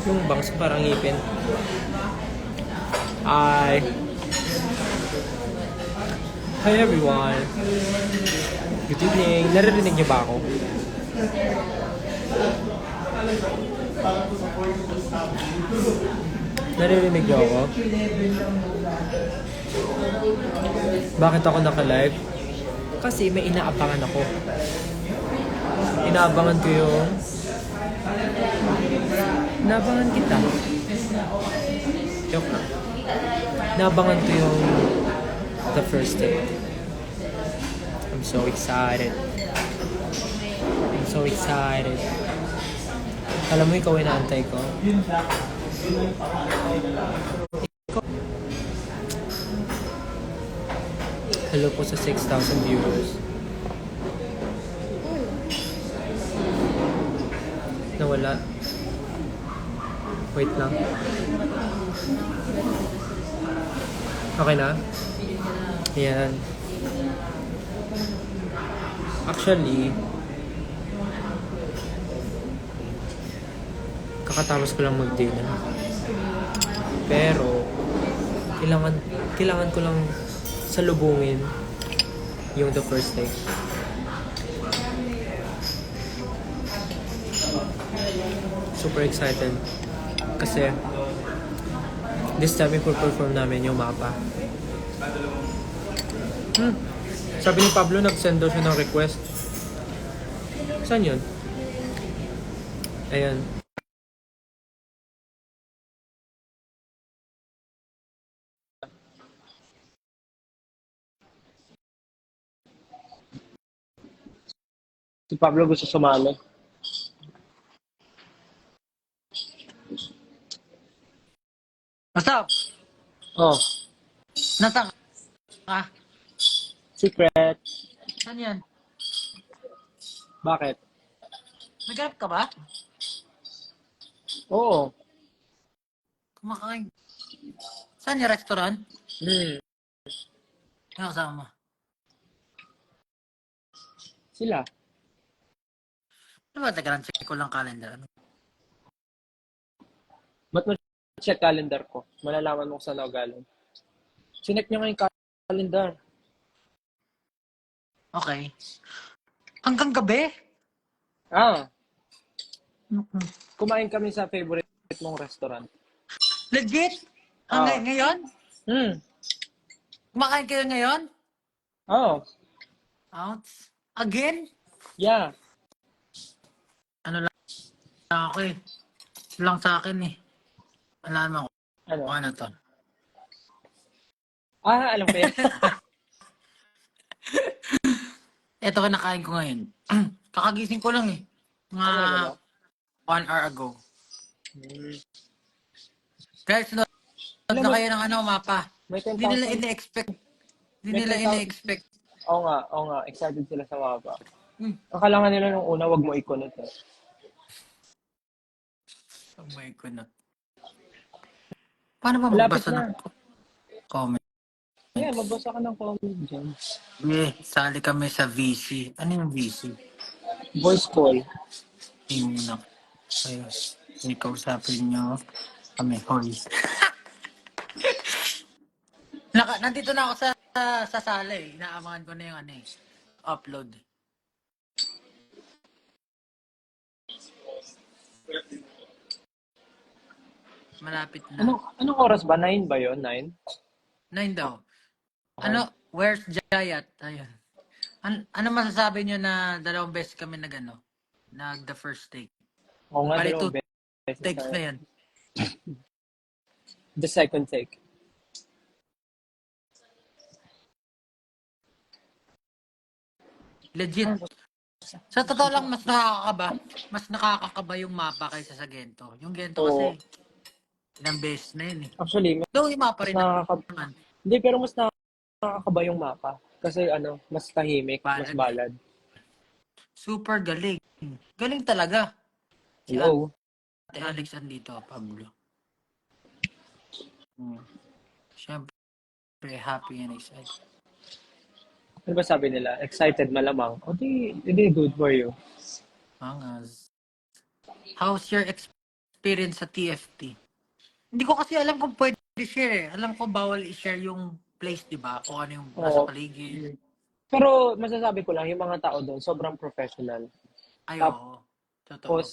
Yung bangs parang ngipin. Hi. Hi everyone. Good evening. Naririnig niyo ba ako? Naririnig niyo ako? Bakit ako naka-live? Kasi may inaabangan ako. Inaabangan ko yung... Inaabangan kita. Joke lang. Inaabangan ko yung... The first date. I'm so excited. I'm so excited. Alam mo, ikaw inaantay ko. Hello po sa 6,000 viewers. Nawala. Wait lang. Okay na? Ayan. Actually, kakatapos ko lang mag-dinner. Pero, kailangan ko lang salubungin yung the first day. Super excited. Kasi, this time, ipo-perform namin yung mapa. Sabi ni Pablo, nag-send daw siya ng request. Saan yun? Ayan. Si Pablo gusto sumali. What's up? Oh, Nasaan ka? secret. Saan yan? Bakit? Nag-grab ka ba? Oo. Kumakain. Saan yung restaurant? Ano kasama mo? Sila. Ano ba? Teka lang, check ko lang calendar. Ba't mo check calendar ko? Malalaman mo kung saan ako galing. Sinek niya nga yung calendar. Okay. Hanggang gabi? Ah, kumain kami sa favorite mong restaurant. Legit? Ah. Hanggang ngayon? Kumakain kayo ngayon? Oh, Out? Again? yeah. Ano lang ako eh. Ito lang sa akin eh. Alam mo Ano? kung ano to. Ah, alam ko yan. Ito kinakain ko ngayon. Kakagising ko lang eh. Mga Ano? 1 hour ago. Guys, Alam na mo, kayo ng ano, mapa. may Hindi nila 10,000. ine-expect. Hindi May nila 10,000. ine-expect. Oo nga. Excited sila sa mapa. Hmm. Akala nga nila nung una, wag mo ikunot eh. Oh my goodness. Paano ba Malapit magbasa na. ng comment? Yeah, magbasa ka ng comment dyan. Sali kami sa VC. Ano yung VC? Voice call. Yung na kayo. Ikausapin nyo kami. Hoy. Nandito na ako sa sala eh. Inaamangan ko na yung ano eh. Upload. Malapit na. Anong oras ba? 9 ba yun? 9? 9 daw. Okay. Ano? Where's Jayat? Ayun. Ano masasabi nyo na 2 beses kami nag the first take? Oo nga, Bali 2 dalawang beses takes na yan. The second take. Legit. Sa totoo lang, mas nakakakaba yung mapa kaysa sa Gento. Yung Gento kasi, ilang beses na yun eh. Actually, Though yung mapa rin naman. Hindi, pero mas nakakaba yung mapa. Kasi mas tahimik, mas balad. Super galing. Galing talaga. Si Hello? Ate Alex andito, Pablo. Siyempre, happy and excited. Ano ba sabi nila? Excited malamang. O di good for you. Angas. How's your experience experience sa TFT. Hindi ko kasi alam kung pwede share eh. Alam ko bawal i-share yung place, di ba? Kung ano yung nasa Oo. paligid. Pero masasabi ko lang, yung mga tao doon, sobrang professional. Ay, Tapos, oo. Totoo.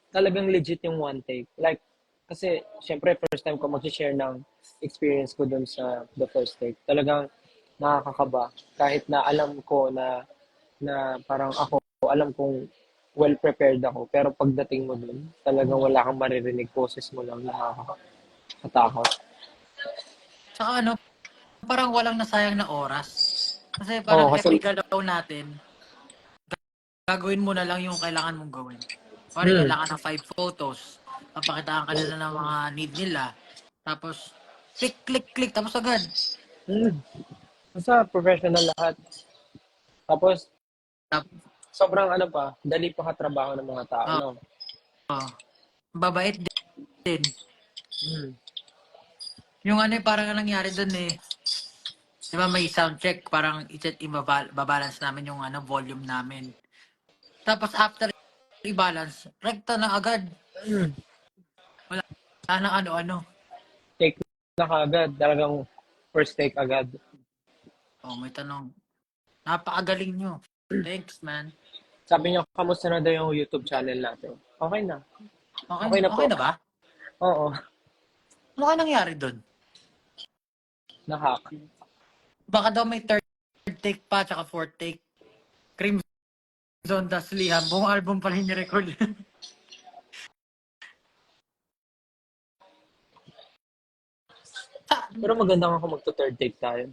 talagang legit yung one take. Like, kasi, syempre, first time ko mag-share ng experience ko doon sa the first take. Talagang nakakakaba. Kahit na alam ko na parang ako, alam kong well prepared ako. Pero pagdating mo doon, talagang wala kang maririnig. Boses mo lang nakakatakot. Tsaka ano, parang walang nasayang na oras. Kasi Oo, parang kasi, every galaw natin, gagawin mo na lang yung kailangan mong gawin. Pari hmm, kailangan ng 5 photos. Papakitaan ka nila ng mga need nila. Tapos, click, click, click. Tapos agad. hmm, basta professional lahat. Tapos, Tap, sobrang ano pa, dali pa katrabaho ng mga tao, oh, no? oh. Babait din. Hmm. Yung ano, parang ang nangyari dun eh. Di ba may sound check, parang babalance namin yung ano, volume namin. Tapos after i-balance, rekta na agad. Hmm. Wala na ano-ano. Take na kaagad, talagang first take agad. Oh, may tanong. Napakagaling nyo. Thanks, man. Sabi niya, kamusta na daw yung YouTube channel natin? Okay na. Okay, Okay na okay po. na ba? Oo, Ano ka nangyari doon? na-hack. Baka daw may third take pa, tsaka fourth take. Crimson Das Liham. Buong album pala yung record. sa, Pero maganda nga kung magto-third take tayo.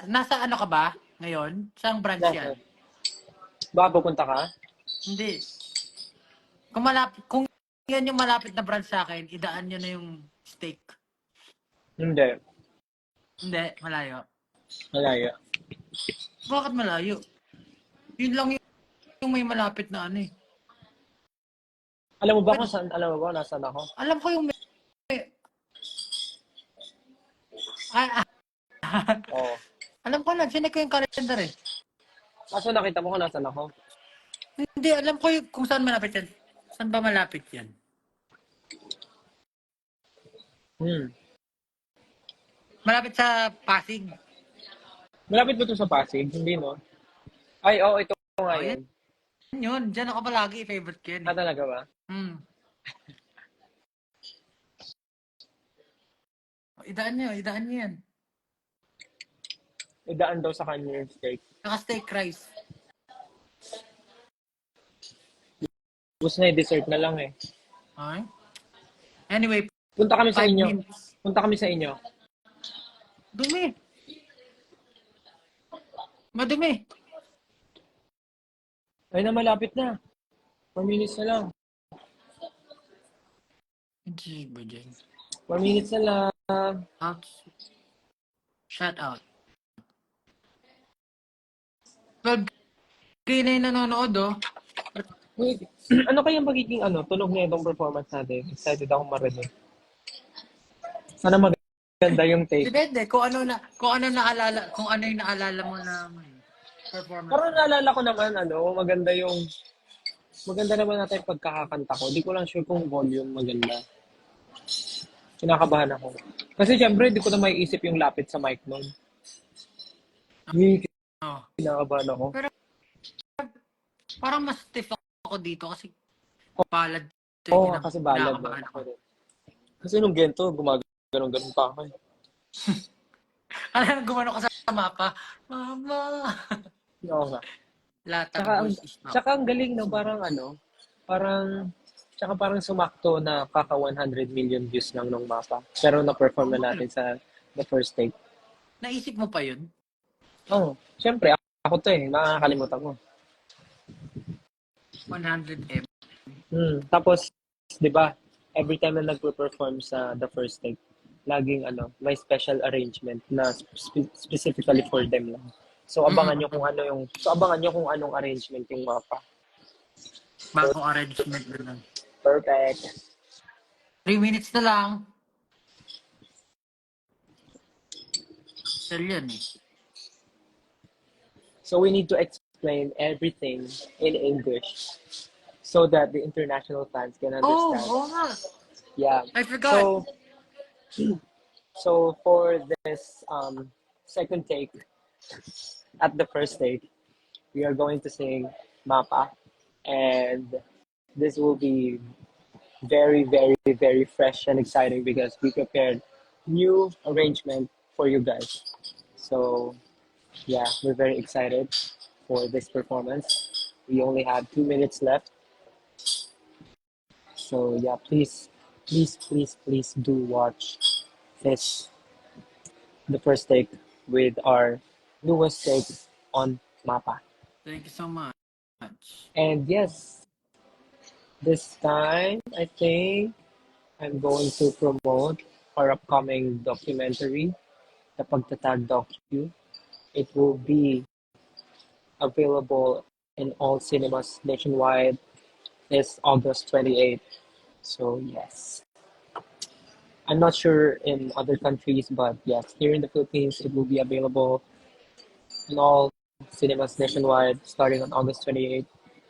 nasa ano ka ba ngayon? Saang branch yan? Nasa, baka pupunta ka? Hindi. Kung yan yung malapit na branch sa akin, idaan nyo na yung steak. Hindi. Hindi, malayo. Malaya. Bakit malayo? Yun lang yung may malapit na ano eh. Alam mo ba Pwede, kung saan, alam mo ba nasaan ako? alam ko yung may... Ah, Oo. alam ko na, sinek ko yung calendar eh. Kaso nakita mo kung nasaan ako? Hindi, alam ko yung kung saan malapit yan. Saan ba malapit yan? Hmm. Malapit sa Pasig. Malapit ba ito sa Pasig? Hindi, no? Ay, oo, ito nga Oh, yan yun. yun. Diyan ako palagi, favorite ko yan Ah, eh. talaga ba? Hmm. Idaan nyo yan. Idaan daw sa kanya yung steak. Saka steak rice. Gusto na dessert na lang eh. Okay? Anyway, Punta kami sa 5 inyo. minutes. Punta kami sa inyo. Dumi. Madumi. Ay na, malapit na. 4 minutes na lang. Hindi ba dyan? 4 minutes na lang. Out. Shut out. 12K na yung nanonood oh. Wait, ano kayang magiging tunog na itong performance natin? Excited ako marinig. Sana maganda yung take. Depende kung ano yung naalala mo na performance. Parang naalala ko naman, maganda naman natin yung pagkakakanta ko. Di ko lang sure kung volume maganda. Kinakabahan ako. Kasi syempre, di ko na maiisip yung lapit sa mic nun. Oh. Kinakabahan ako. Pero parang mas stiff ako dito kasi palad to Oo, kasi balad. No? kinakabahan ako. Kasi nung gento, gumagano'n pa ako. Alam, gumano ka sa mapa. Mama! Oo nga. Latag Tsaka, voice is not. tsaka ang galing, no? Parang sumakto na kaka 100 million views lang nung mapa. Pero na-perform na natin sa the first take. Naisip mo pa yun? Oo, syempre, ako to eh, makakalimutan ko. 100M. Tapos, di ba, every time na nagpo-perform sa the first take, laging may special arrangement na specifically for them lang. So abangan nyo kung anong arrangement yung mapa. Bagong arrangement na lang. Perfect. 3 minutes na lang. Sell yan eh. So we need to explain everything in English. so that the international fans can Oh, understand. oo nga. Yeah. I forgot. So for this second take, at the first take, we are going to sing Mapa, and this will be very, very, very fresh and exciting because we prepared new arrangement for you guys. So yeah, we're very excited for this performance. We only have 2 minutes left. So yeah, please, please, please, please do watch this, the first take with our newest take on Mapa. Thank you so much. And yes, this time I think I'm going to promote our upcoming documentary, the Pagtatag Docu. It will be available in all cinemas nationwide this August 28th. So yes, I'm not sure in other countries, but yes, here in the Philippines, it will be available in all cinemas nationwide starting on August 28th.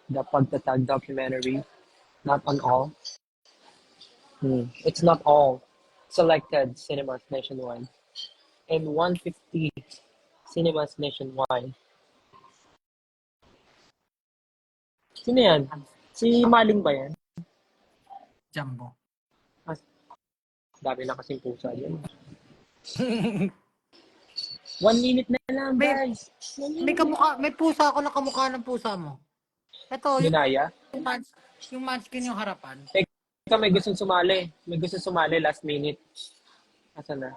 The Pagtatag documentary, not on all. It's not all selected cinemas nationwide. And 150 cinemas nationwide. Sino yan? Si Maling ba yan? Jumbo. Ah, dami na kasing pusa yun. 1 minute na lang, May, guys. may pusa ako na kamukha ng pusa mo. Ito, Ginaya. yung munchkin yung harapan. Teka, may gustong sumali. May gustong sumali last minute. Asa na?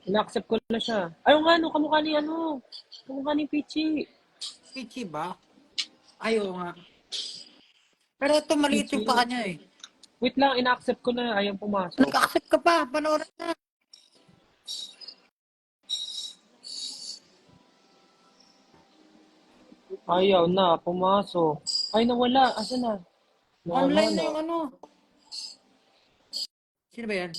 Ina-accept ko na siya. Ayaw nga, no, kamukha ni kamukha ni Pichi. Pichi ba? Ayaw nga. Pero ito, maliit yung paa niya eh. Wait lang, ina-accept ko na. Ayaw pumasok. Nag-accept ka pa, panoorin na. Ayaw na, pumasok. Ay, nawala. Asa na? Nawala Online na na. yung ano. Sino ba yan?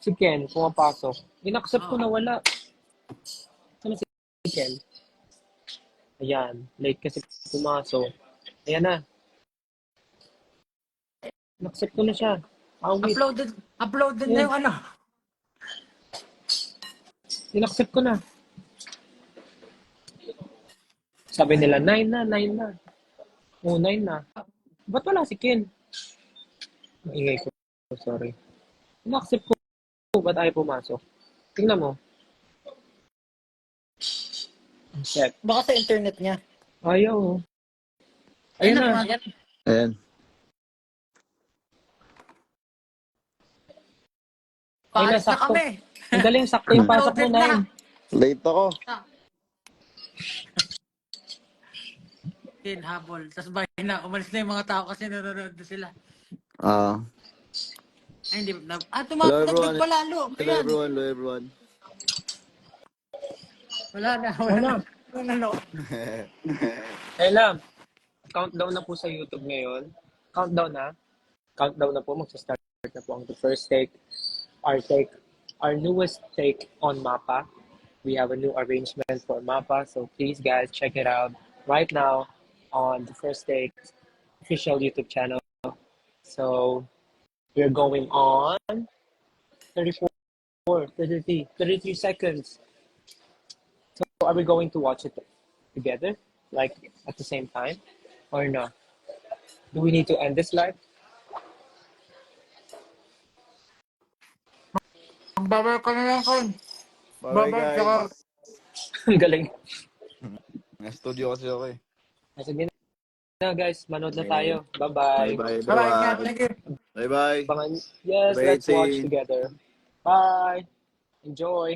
Si Ken, pumapasok. In-accept ko Ah. na wala. Saan na si Ken? Ayan, late kasi pumasok. Ayan na. In-accept ko na siya. Wait. Uploaded na yung ano. In-accept ko na. Sabi nila, 9 na. 9 na. Ba't wala si Ken? Maingay ko. Sorry. In-accept ko. Ba't ayaw pumasok? Tingnan mo. Check. Baka sa internet niya. Ayaw. Ayun na. Ayan. Paalis na sakto. kami. Ang galing, sakto yung pasok mo, Uploaded na. 9. Late ako. Habol. Tapos bahay na. Umalis na yung mga tao kasi nanonood na sila. Ay, hindi. Hello everyone. Tumatagdag pa lalo. Hello Ayan. everyone. Hello everyone. Wala na. Nanonood. Ayun lang. Countdown na po sa YouTube ngayon. Countdown na. Countdown na po. Magsa-start na po ang the first take. Our newest take on Mapa. We have a new arrangement for Mapa. So please guys, check it out right now on the first take official YouTube channel. So we're going on 34, 33 seconds. So are we going to watch it together? Like at the same time? Or no? Do we need to end this live? Babay ka na lang, Kon. Bye guys. Ang galing. Studio kasi ako eh. Sige na guys, manood na tayo. Bye-bye. Bye bye. Bye-bye. Thank you. Bye bye. Yes, Bye, let's watch Etsy. together. Bye. Enjoy.